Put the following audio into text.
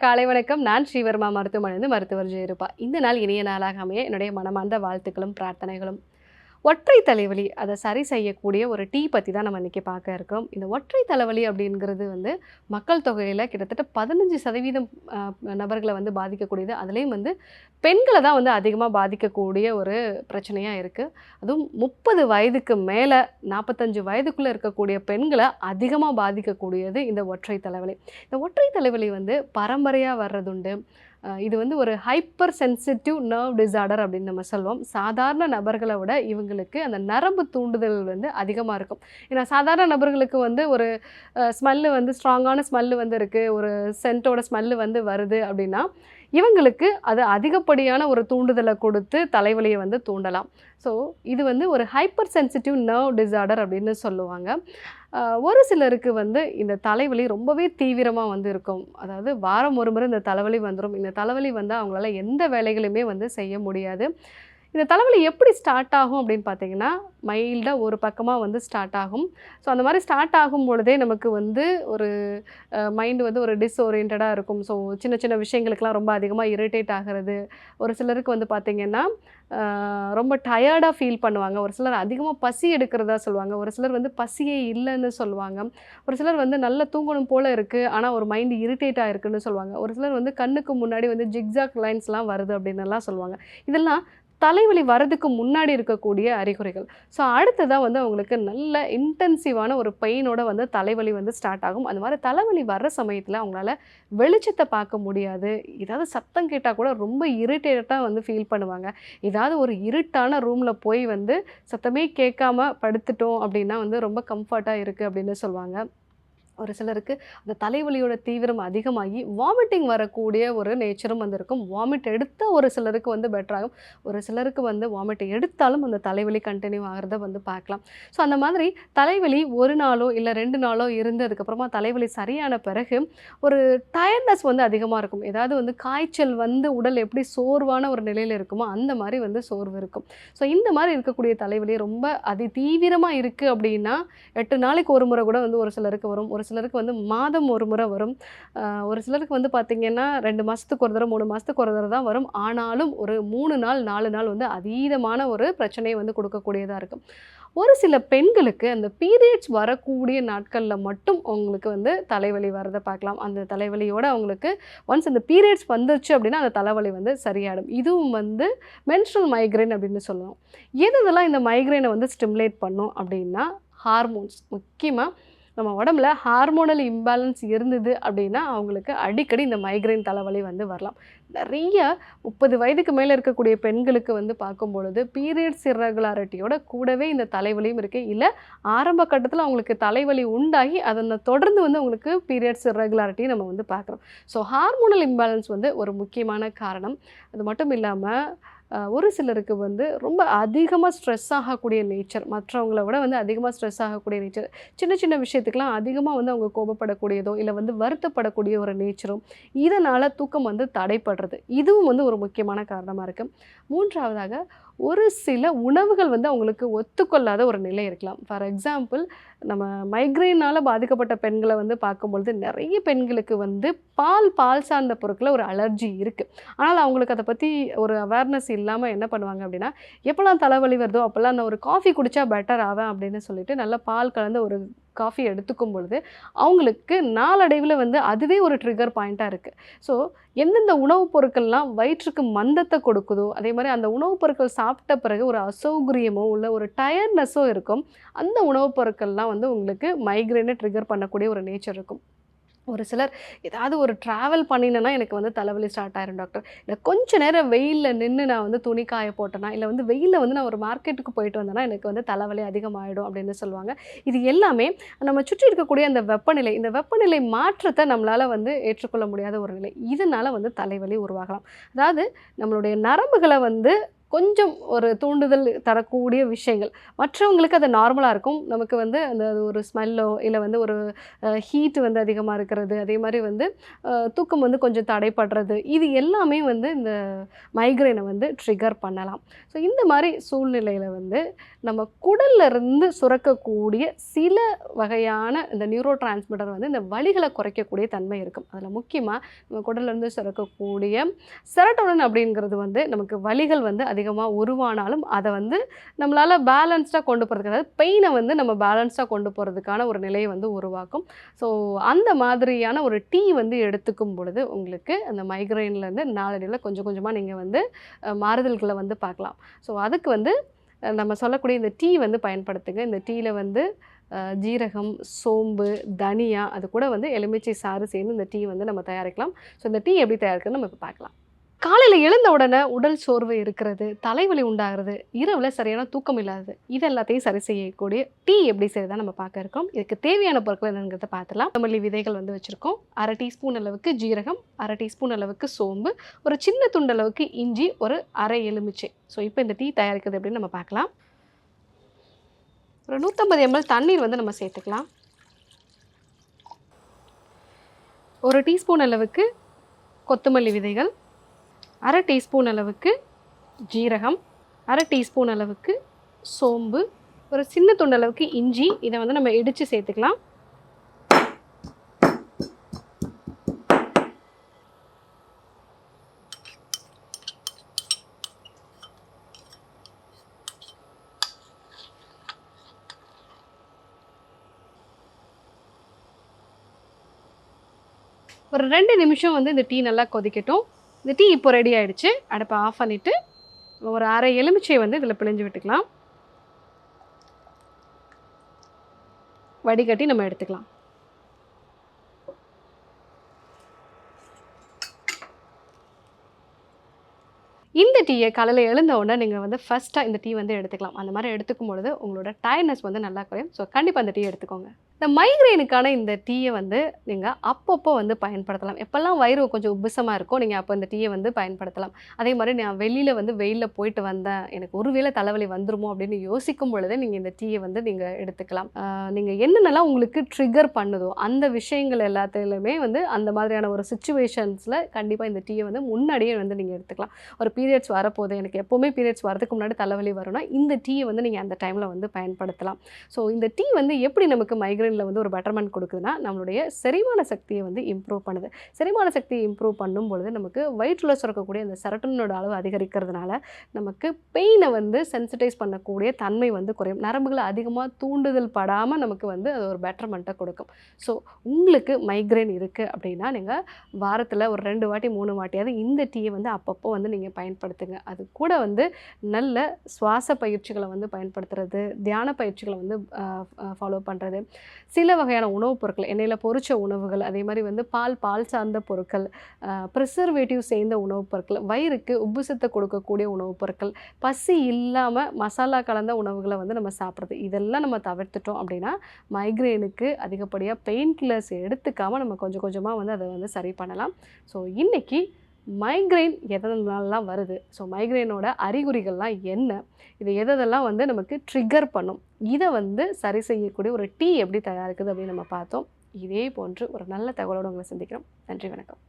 காலை வணக்கம். நான் ஸ்ரீவர்மா மருத்துவமனையிலிருந்து மருத்துவர் ஜெயரூபா. இந்த நாள் இனிய நாளாக அமைய என்னுடைய மனமார்ந்த வாழ்த்துக்களும் பிரார்த்தனைகளும். ஒற்றை தலைவலி அதை சரி செய்யக்கூடிய ஒரு டீ பற்றி தான் நம்ம இன்றைக்கி பார்க்க இருக்கோம். இந்த ஒற்றை தலைவலி அப்படிங்கிறது மக்கள் தொகையில் கிட்டத்தட்ட 15% நபர்களை பாதிக்கக்கூடியது. அதுலேயும் பெண்களை தான் அதிகமாக பாதிக்கக்கூடிய ஒரு பிரச்சனையாக இருக்குது. அதுவும் 30 வயதுக்கு மேலே 45 வயதுக்குள்ளே இருக்கக்கூடிய பெண்களை அதிகமாக பாதிக்கக்கூடியது இந்த ஒற்றை தலைவலி. இந்த ஒற்றை தலைவலி பரம்பரையாக வர்றதுண்டு. இது ஒரு ஹைப்பர் சென்சிட்டிவ் நர்வ் டிஸார்டர் அப்படின்னு நம்ம சொல்லுவோம். சாதாரண நபர்களை விட இவங்களுக்கு அந்த நரம்பு தூண்டுதல் அதிகமாக இருக்கும். ஏன்னா சாதாரண நபர்களுக்கு ஒரு ஸ்மெல்லு ஸ்ட்ராங்கான ஸ்மெல்லு இருக்குது, ஒரு சென்ட்டோட ஸ்மெல்லு வருது அப்படின்னா இவங்களுக்கு அது அதிகப்படியான ஒரு தூண்டுதலை கொடுத்து தலைவலியை தூண்டலாம். ஸோ இது ஒரு ஹைப்பர் சென்சிட்டிவ் நர்வ் டிஸார்டர் அப்படின்னு சொல்லுவாங்க. ஒரு சிலருக்கு இந்த தலைவலி ரொம்பவே தீவிரமாக இருக்கும். அதாவது வாரம் ஒரு முறை இந்த தலைவலி வந்துடும். இந்த தலைவலி அவங்களால எந்த வேலைகளுமே செய்ய முடியாது. இந்த தலைவலி எப்படி ஸ்டார்ட் ஆகும் அப்படின்னு பார்த்தீங்கன்னா, மைல்டாக ஒரு பக்கமாக ஸ்டார்ட் ஆகும். ஸோ அந்த மாதிரி ஸ்டார்ட் ஆகும் பொழுதே நமக்கு ஒரு மைண்டு ஒரு டிஸ்ஓரியன்டாக இருக்கும். ஸோ சின்ன சின்ன விஷயங்களுக்கெல்லாம் ரொம்ப அதிகமாக இரிட்டேட் ஆகிறது. ஒரு சிலருக்கு பார்த்திங்கன்னா ரொம்ப டயர்டாக ஃபீல் பண்ணுவாங்க. ஒரு சிலர் அதிகமாக பசி எடுக்கிறதா சொல்லுவாங்க. ஒரு சிலர் பசியே இல்லைன்னு சொல்லுவாங்க. ஒரு சிலர் நல்லா தூங்கணும் போல் இருக்குது, ஆனால் ஒரு மைண்டு இரிட்டேட் ஆகிருக்குன்னு சொல்லுவாங்க. ஒரு சிலர் கண்ணுக்கு முன்னாடி ஜிக்ஜாக் லைன்ஸ்லாம் வருது அப்படின்னுலாம் சொல்லுவாங்க. இதெல்லாம் தலைவலி வரதுக்கு முன்னாடி இருக்கக்கூடிய அறிகுறிகள். ஸோ அடுத்ததாக அவங்களுக்கு நல்ல இன்டென்சிவான ஒரு பெயினோட தலைவலி ஸ்டார்ட் ஆகும். அந்த மாதிரி தலைவலி வர்ற சமயத்தில் அவங்களால வெளிச்சத்தை பார்க்க முடியாது. ஏதாவது சத்தம் கேட்டால் கூட ரொம்ப இரிட்டேட்டாக ஃபீல் பண்ணுவாங்க. ஏதாவது ஒரு இருட்டான ரூமில் போய் சத்தமே கேட்காம படுத்துட்டோம் அப்படின்னா ரொம்ப கம்ஃபர்ட்டாக இருக்குது அப்படின்னு சொல்லுவாங்க. ஒரு சிலருக்கு அந்த தலைவலியோட தீவிரம் அதிகமாகி வாமிட்டிங் வரக்கூடிய ஒரு நேச்சரும் இருக்கும். வாமிட் எடுத்த ஒரு சிலருக்கு பெட்டராகும். ஒரு சிலருக்கு வாமிட் எடுத்தாலும் அந்த தலைவலி கண்டினியூ ஆகிறத பார்க்கலாம். ஸோ அந்த மாதிரி தலைவலி ஒரு நாளோ இல்லை 2 நாளோ இருந்து அதுக்கப்புறமா தலைவலி சரியான பிறகு ஒரு டயர்ட்னஸ் அதிகமாக இருக்கும். ஏதாவது காய்ச்சல் உடல் எப்படி சோர்வான ஒரு நிலையில் இருக்குமோ அந்த மாதிரி சோர்வு இருக்கும். ஸோ இந்த மாதிரி இருக்கக்கூடிய தலைவலி ரொம்ப அதி தீவிரமாக இருக்குது அப்படின்னா 8 நாளைக்கு ஒரு முறை கூட ஒரு சிலருக்கு வரும். ஒரு சிலருக்கு மாதம் ஒரு முறை வரும். ஒரு சிலருக்கு பார்த்திங்கன்னா 2 மாதத்துக்கு ஒரு தடவை 3 மாதத்துக்கு ஒரு தடவை தான் வரும். ஆனாலும் ஒரு 3 நாள் 4 நாள் அதீதமான ஒரு பிரச்சனையை கொடுக்கக்கூடியதாக இருக்கும். ஒரு சில பெண்களுக்கு அந்த பீரியட்ஸ் வரக்கூடிய நாட்களில் மட்டும் அவங்களுக்கு தலைவலி வரதை பார்க்கலாம். அந்த தலைவலியோடு அவங்களுக்கு ஒன்ஸ் அந்த பீரியட்ஸ் வந்துருச்சு அப்படின்னா அந்த தலைவலி சரியாயிடும். இதுவும் மென்ஸ்ட்ரல் மைக்ரைன் அப்படின்னு சொல்லுவோம். எதெல்லாம் இந்த மைக்ரைனை ஸ்டிமுலேட் பண்ணும் அப்படின்னா ஹார்மோன்ஸ். முக்கியமாக நம்ம உடம்புல ஹார்மோனல் இம்பேலன்ஸ் இருந்தது அப்படின்னா அவங்களுக்கு அடிக்கடி இந்த மைக்ரைன் தலைவலி வரலாம். நிறைய 30 வயதுக்கு மேலே இருக்கக்கூடிய பெண்களுக்கு பார்க்கும் பொழுது பீரியட்ஸ் இர்ரெகுலாரிட்டியோட கூடவே இந்த தலைவலியும் இருக்குது. இல்லை ஆரம்ப கட்டத்தில் அவங்களுக்கு தலைவலி உண்டாகி அதனை தொடர்ந்து அவங்களுக்கு பீரியட்ஸ் இர்ரெகுலாரிட்டியை நம்ம பார்க்குறோம். ஸோ ஹார்மோனல் இம்பேலன்ஸ் ஒரு முக்கியமான காரணம். அது மட்டும் இல்லாமல் ஒரு சிலருக்கு ரொம்ப அதிகமாக ஸ்ட்ரெஸ் ஆகக்கூடிய நேச்சர், மற்றவங்கள விட அதிகமாக ஸ்ட்ரெஸ் ஆகக்கூடிய நேச்சர், சின்ன சின்ன விஷயத்துக்கெலாம் அதிகமாக அவங்க கோபப்படக்கூடியதோ இல்லை வருத்தப்படக்கூடிய ஒரு நேச்சரும், இதனால் தூக்கம் தடைப்படுறது, இதுவும் ஒரு முக்கியமான காரணமாக இருக்குது. மூன்றாவதாக ஒரு சில உணவுகள் அவங்களுக்கு ஒத்துக்கொள்ளாத ஒரு நிலை இருக்கலாம். ஃபார் எக்ஸாம்பிள், நம்ம மைக்ரைனால் பாதிக்கப்பட்ட பெண்களை பார்க்கும்பொழுது நிறைய பெண்களுக்கு பால் சார்ந்த பொருட்களை ஒரு அலர்ஜி இருக்குது. ஆனால் அவங்களுக்கு அதை பற்றி ஒரு அவேர்னஸ் இல்லாமல் என்ன பண்ணுவாங்க அப்படின்னா, எப்போல்லாம் தலைவலி வருதோ அப்போல்லாம் நான் ஒரு காஃபி குடித்தா பெட்டர் ஆவேன் அப்படின்னு சொல்லிட்டு நல்லா பால் கலந்த ஒரு காஃபி எடுத்துக்கும் பொழுது அவங்களுக்கு நாளடைவில் அதுவே ஒரு ட்ரிகர் பாயிண்ட்டாக இருக்குது. ஸோ எந்தெந்த உணவுப் பொருட்கள்லாம் வயிற்றுக்கு மந்தத்தை கொடுக்குதோ, அதே மாதிரி அந்த உணவுப் பொருட்கள் சாப்பிட்ட பிறகு ஒரு அசௌகரியமோ இல்லை ஒரு டயர்ட்னஸோ இருக்கும், அந்த உணவுப் பொருட்கள்லாம் உங்களுக்கு மைக்ரைனை ட்ரிகர் பண்ணக்கூடிய ஒரு நேச்சர் இருக்கும். ஒரு சிலர் ஏதாவது ஒரு ட்ராவல் பண்ணினேன்னா எனக்கு தலைவலி ஸ்டார்ட் ஆயிரும் டாக்டர், இல்லை கொஞ்ச நேரம் வெயிலில் நின்று நான் துணி காய போட்டேன்னா, இல்லை வெயிலில் நான் ஒரு மார்க்கெட்டுக்கு போயிட்டு வந்தேன்னா எனக்கு தலைவலி அதிகமாகிடும் அப்படின்னு சொல்லுவாங்க. இது எல்லாமே நம்ம சுற்றி இருக்கக்கூடிய அந்த வெப்பநிலை, இந்த வெப்பநிலை மாற்றத்தை நம்மளால் ஏற்றுக்கொள்ள முடியாத ஒரு நிலை. இதனால் தலைவலி உருவாகலாம். அதாவது நம்மளுடைய நரம்புகளை கொஞ்சம் ஒரு தூண்டுதல் தரக்கூடிய விஷயங்கள். மற்றவங்களுக்கு அது நார்மலா இருக்கும். நமக்கு வந்து அந்த ஒரு ஸ்மெல்லோ, இல்ல வந்து ஒரு ஹீட் வந்து அதிகமா இருக்கிறது, அதே மாரி வந்து தூக்கம் வந்து கொஞ்சம் தடைப்படுறது, இது எல்லாமே வந்து இந்த மைக்ரேனை வந்து ட்ரிகர் பண்ணலாம். ஸோ இந்த மாரி சூழ்நிலையில வந்து நம்ம குடல்ல இருந்து சுரக்கக்கூடிய சில வகையான இந்த நியூரோ டிரான்ஸ்மிட்டர் வந்து இந்த வலிகளை குறைக்கக்கூடிய தன்மை இருக்கும். அதில் முக்கியமாக நம்ம குடல்ல இருந்து சுரக்கக்கூடிய செரட்டோனின் அப்படிங்கிறது வந்து நமக்கு வலிகள் வந்து அதிகமாக உருவானாலும் அதை வந்து நம்மளால் பேலன்ஸ்டாக கொண்டு போகிறதுக்கு, அதாவது பெயினை வந்து நம்ம பேலன்ஸ்டாக கொண்டு போகிறதுக்கான ஒரு நிலையை வந்து உருவாக்கும். ஸோ அந்த மாதிரியான ஒரு டீ வந்து எடுத்துக்கும் பொழுது உங்களுக்கு அந்த மைக்ரைன்லேருந்து நாளடைவில் கொஞ்சம் கொஞ்சமாக நீங்கள் வந்து மாறுதல்களை வந்து பார்க்கலாம். ஸோ அதுக்கு வந்து நம்ம சொல்லக்கூடிய இந்த டீ வந்து பயன்படுத்துங்க. இந்த டீயில் வந்து ஜீரகம், சோம்பு, தனியா, அது கூட வந்து எலுமிச்சை சாறு சேர்ந்து இந்த டீ வந்து நம்ம தயாரிக்கலாம். ஸோ இந்த டீ எப்படி தயாரிக்கிறதுன்னு நம்ம இப்போ பார்க்கலாம். காலையில் எழுந்த உடனே உடல் சோர்வு இருக்கிறது, தலைவலி உண்டாகிறது, இரவில் சரியான தூக்கம் இல்லாதது, இது எல்லாத்தையும் சரி செய்யக்கூடிய டீ எப்படி செய்யறதா நம்ம பார்க்க இருக்கோம். இதுக்கு தேவையான பொருட்கள் என்னங்கிறத பார்த்துலாம். கொத்தமல்லி விதைகள் வந்து வச்சுருக்கோம், 1/2 டீஸ்பூன் அளவுக்கு ஜீரகம், 1/2 டீஸ்பூன் அளவுக்கு சோம்பு, ஒரு சின்ன துண்டு அளவுக்கு இஞ்சி, ஒரு 1/2 எலுமிச்சை. ஸோ இப்போ இந்த டீ தயாரிக்கிறது எப்படின்னு நம்ம பார்க்கலாம். ஒரு 150 ml தண்ணீர் வந்து நம்ம சேர்த்துக்கலாம். 1 டீஸ்பூன் அளவுக்கு கொத்தமல்லி விதைகள், 1/2 டீஸ்பூன் அளவுக்கு ஜீரகம், 1/2 டீஸ்பூன் அளவுக்கு சோம்பு, ஒரு சின்ன துண்டு அளவுக்கு இஞ்சி, இதை வந்து நம்ம இடித்து சேர்த்துக்கலாம். ஒரு 2 நிமிஷம் வந்து இந்த டீ நல்லா கொதிக்கட்டும். இந்த டீ இப்போ ரெடி ஆகிடுச்சு. அடுப்பை ஆஃப் பண்ணிவிட்டு ஒரு 1/2 எலுமிச்சையை வந்து இதில் பிழிஞ்சு விட்டுக்கலாம். வடிகட்டி நம்ம எடுத்துக்கலாம். இந்த டீயை காலையில் எழுந்த உடனே நீங்கள் வந்து ஃபஸ்ட்டாக இந்த டீ வந்து எடுத்துக்கலாம். அந்த மாதிரி எடுத்துக்கும் பொழுது உங்களோட டயர்ட்னஸ் வந்து நல்லா குறையும். ஸோ கண்டிப்பாக அந்த டீ எடுத்துக்கோங்க. இந்த மைக்ரேனுக்கான இந்த டீயை வந்து நீங்கள் அப்பப்போ வந்து பயன்படுத்தலாம். எப்போல்லாம் வயிறு கொஞ்சம் உப்புசமாக இருக்கோ நீங்கள் அப்போ இந்த டீயை வந்து பயன்படுத்தலாம். அதே மாதிரி நான் வெளியில் வந்து வெயிலில் போயிட்டு வந்தேன், எனக்கு ஒருவேளை தலைவலி வந்துருமோ அப்படின்னு யோசிக்கும் பொழுதே நீங்கள் இந்த டீயை வந்து நீங்கள் எடுத்துக்கலாம். நீங்கள் என்னென்னலாம் உங்களுக்கு ட்ரிகர் பண்ணுதோ அந்த விஷயங்கள் எல்லாத்துலேயுமே வந்து அந்த மாதிரியான ஒரு சுச்சுவேஷன்ஸில் கண்டிப்பாக இந்த டீயை வந்து முன்னாடியே வந்து நீங்கள் எடுத்துக்கலாம். ஒரு பீரியட்ஸ் வரப்போகுது, எனக்கு எப்போவுமே பீரியட்ஸ் வரதுக்கு முன்னாடி தலைவலி வரும்னா இந்த டீயை வந்து நீங்கள் அந்த டைமில் வந்து பயன்படுத்தலாம். ஸோ இந்த டீ வந்து எப்படி நமக்கு மைக்ரேனில் வந்து ஒரு பெட்டர்மெண்ட் கொடுக்குதுன்னா நம்மளுடைய செரிமான சக்தியை வந்து இம்ப்ரூவ் பண்ணுது. செரிமான சக்தியை இம்ப்ரூவ் பண்ணும் பொழுது நமக்கு வயிற்றில் சுரக்கக்கூடிய அந்த செரட்டோனினோட அளவு அதிகரிக்கிறதுனால நமக்கு பெயினை வந்து சென்சிட்டைஸ் பண்ணக்கூடிய தன்மை வந்து குறையும். நரம்புகளை அதிகமாக தூண்டுதல் படாமல் நமக்கு வந்து அது ஒரு பெட்டர்மெண்ட்டை கொடுக்கும். ஸோ உங்களுக்கு மைக்ரேன் இருக்குது அப்படின்னா நீங்கள் வாரத்தில் ஒரு 2 வாட்டி 3 வாட்டியாவது இந்த டீயை வந்து அப்பப்போ வந்து நீங்கள் பயன்படுத்துங்க. அது கூட வந்து நல்ல சுவாச பயிற்சிகளை வந்து பயன்படுத்துறது, தியான பயிற்சிகளை வந்து ஃபாலோ பண்ணுறது, சில வகையான உணவுப் பொருட்கள், எண்ணெயில் பொரிச்ச உணவுகள், அதே மாதிரி வந்து பால் சார்ந்த பொருட்கள், ப்ரிசர்வேட்டிவ் சேர்ந்த உணவுப் பொருட்கள், வயிறுக்கு உப்புசத்தை கொடுக்கக்கூடிய உணவுப் பொருட்கள், பசி இல்லாமல் மசாலா கலந்த உணவுகளை வந்து நம்ம சாப்பிட்றது, இதெல்லாம் நம்ம தவிர்த்துட்டோம் அப்படின்னா மைக்ரேனுக்கு அதிகப்படியாக பெயின் கில்லர்ஸ் எடுத்துக்காமல் நம்ம கொஞ்சம் கொஞ்சமாக வந்து அதை வந்து சரி பண்ணலாம். ஸோ இன்றைக்கி மைக்ரைன் எதனாலலாம் வருது, ஸோ மைக்ரைனோட அறிகுறிகள்லாம் என்ன, இது எதெல்லாம் வந்து நமக்கு ட்ரிகர் பண்ணும், இதை வந்து சரி செய்யக்கூடிய ஒரு டீ எப்படி தயாரிக்குது அப்படின்னு நம்ம பார்த்தோம். இதே போன்று ஒரு நல்ல தகவலோடு உங்களை சந்திக்கிறோம். நன்றி, வணக்கம்.